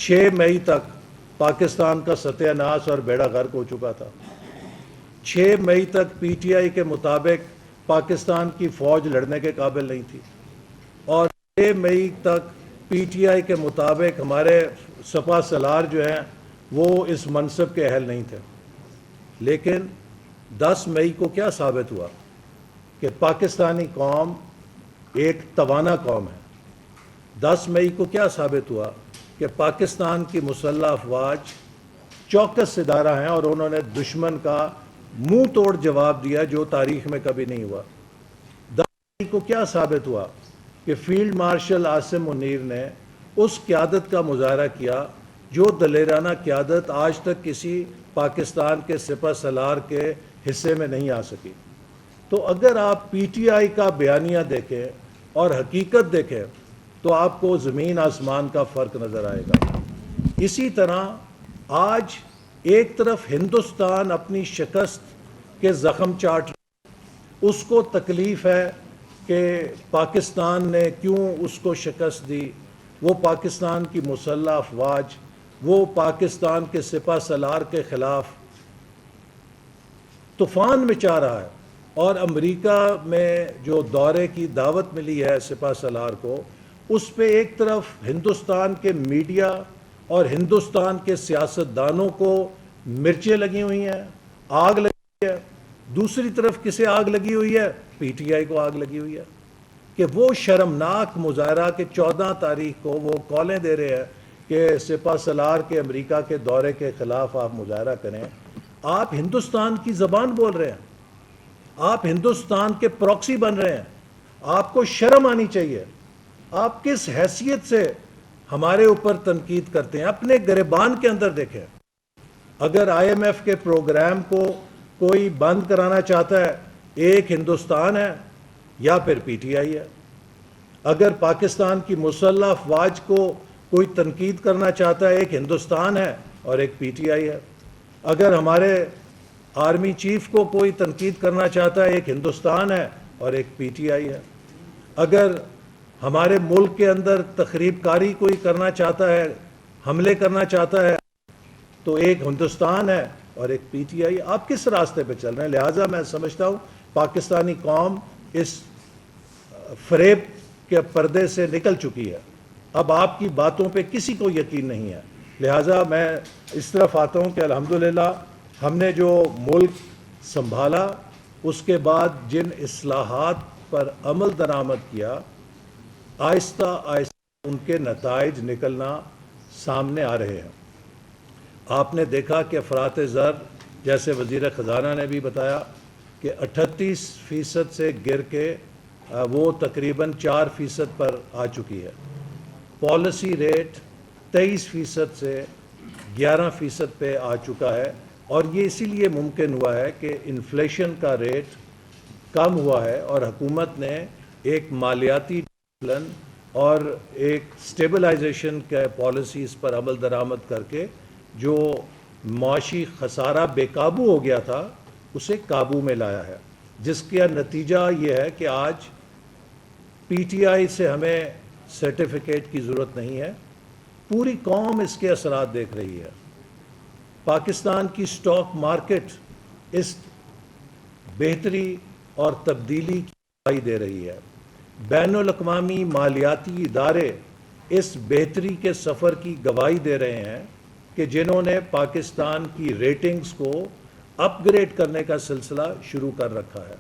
6 مئی تک پاکستان کا ستیہ ناش اور بیڑا غرق ہو چکا تھا۔ 6 مئی تک پی ٹی آئی کے مطابق پاکستان کی فوج لڑنے کے قابل نہیں تھی، اور 6 مئی تک پی ٹی آئی کے مطابق ہمارے سپہ سالار جو ہیں وہ اس منصب کے اہل نہیں تھے۔ لیکن 10 مئی کو کیا ثابت ہوا کہ پاکستانی قوم ایک توانا قوم ہے۔ 10 مئی کو کیا ثابت ہوا کہ پاکستان کی مسلح افواج چوکس ادارہ ہیں اور انہوں نے دشمن کا منہ توڑ جواب دیا جو تاریخ میں کبھی نہیں ہوا۔ 10 مئی کو کیا ثابت ہوا کہ فیلڈ مارشل عاصم منیر نے اس قیادت کا مظاہرہ کیا جو دلیرانہ قیادت آج تک کسی پاکستان کے سپہ سالار کے حصے میں نہیں آ سکی۔ تو اگر آپ پی ٹی آئی کا بیانیہ دیکھیں اور حقیقت دیکھیں تو آپ کو زمین آسمان کا فرق نظر آئے گا۔ اسی طرح آج ایک طرف ہندوستان اپنی شکست کے زخم چاٹ، اس کو تکلیف ہے کہ پاکستان نے کیوں اس کو شکست دی، وہ پاکستان کی مسلح افواج، وہ پاکستان کے سپہ سالار کے خلاف طوفان مچا رہا ہے۔ اور امریکہ میں جو دورے کی دعوت ملی ہے سپہ سالار کو، اس پہ ایک طرف ہندوستان کے میڈیا اور ہندوستان کے سیاستدانوں کو مرچیں لگی ہوئی ہیں، آگ لگی ہے، دوسری طرف کسے آگ لگی ہوئی ہے؟ پی ٹی آئی کو آگ لگی ہوئی ہے کہ وہ شرمناک مظاہرہ کہ 14 تاریخ کو وہ کالیں دے رہے ہیں کہ سپہ سالار کے امریکہ کے دورے کے خلاف آپ مظاہرہ کریں۔ آپ ہندوستان کی زبان بول رہے ہیں، آپ ہندوستان کے پروکسی بن رہے ہیں، آپ کو شرم آنی چاہیے۔ آپ کس حیثیت سے ہمارے اوپر تنقید کرتے ہیں؟ اپنے گریبان کے اندر دیکھیں۔ اگر آئی ایم ایف کے پروگرام کو کوئی بند کرانا چاہتا ہے، ایک ہندوستان ہے یا پھر پی ٹی آئی ہے۔ اگر پاکستان کی مسلح افواج کو کوئی تنقید کرنا چاہتا ہے، ایک ہندوستان ہے اور ایک پی ٹی آئی ہے۔ اگر ہمارے آرمی چیف کو کوئی تنقید کرنا چاہتا ہے، ایک ہندوستان ہے اور ایک پی ٹی آئی ہے۔ اگر ہمارے ملک کے اندر تخریب کاری کوئی کرنا چاہتا ہے، حملے کرنا چاہتا ہے، تو ایک ہندوستان ہے اور ایک پی ٹی آئی۔ آپ کس راستے پہ چل رہے ہیں؟ لہٰذا میں سمجھتا ہوں پاکستانی قوم اس فریب کے پردے سے نکل چکی ہے۔ اب آپ کی باتوں پہ کسی کو یقین نہیں ہے۔ لہٰذا میں اس طرف آتا ہوں کہ الحمدللہ ہم نے جو ملک سنبھالا، اس کے بعد جن اصلاحات پر عمل درآمد کیا، آہستہ آہستہ ان کے نتائج نکلنا سامنے آ رہے ہیں۔ آپ نے دیکھا کہ افراط زر، جیسے وزیر خزانہ نے بھی بتایا کہ 38% سے گر کے وہ تقریباً 4% پر آ چکی ہے۔ پالیسی ریٹ 23% سے 11% پہ آ چکا ہے، اور یہ اسی لیے ممکن ہوا ہے کہ انفلیشن کا ریٹ کم ہوا ہے اور حکومت نے ایک مالیاتی ڈسپلن اور ایک سٹیبلائزیشن کے پالیسیز پر عمل درآمد کر کے جو معاشی خسارہ بے قابو ہو گیا تھا اسے قابو میں لایا ہے، جس کا نتیجہ یہ ہے کہ آج پی ٹی آئی سے ہمیں سرٹیفکیٹ کی ضرورت نہیں ہے، پوری قوم اس کے اثرات دیکھ رہی ہے۔ پاکستان کی سٹاک مارکیٹ اس بہتری اور تبدیلی کی گواہی دے رہی ہے۔ بین الاقوامی مالیاتی ادارے اس بہتری کے سفر کی گواہی دے رہے ہیں کہ جنہوں نے پاکستان کی ریٹنگز کو اپ گریڈ کرنے کا سلسلہ شروع کر رکھا ہے۔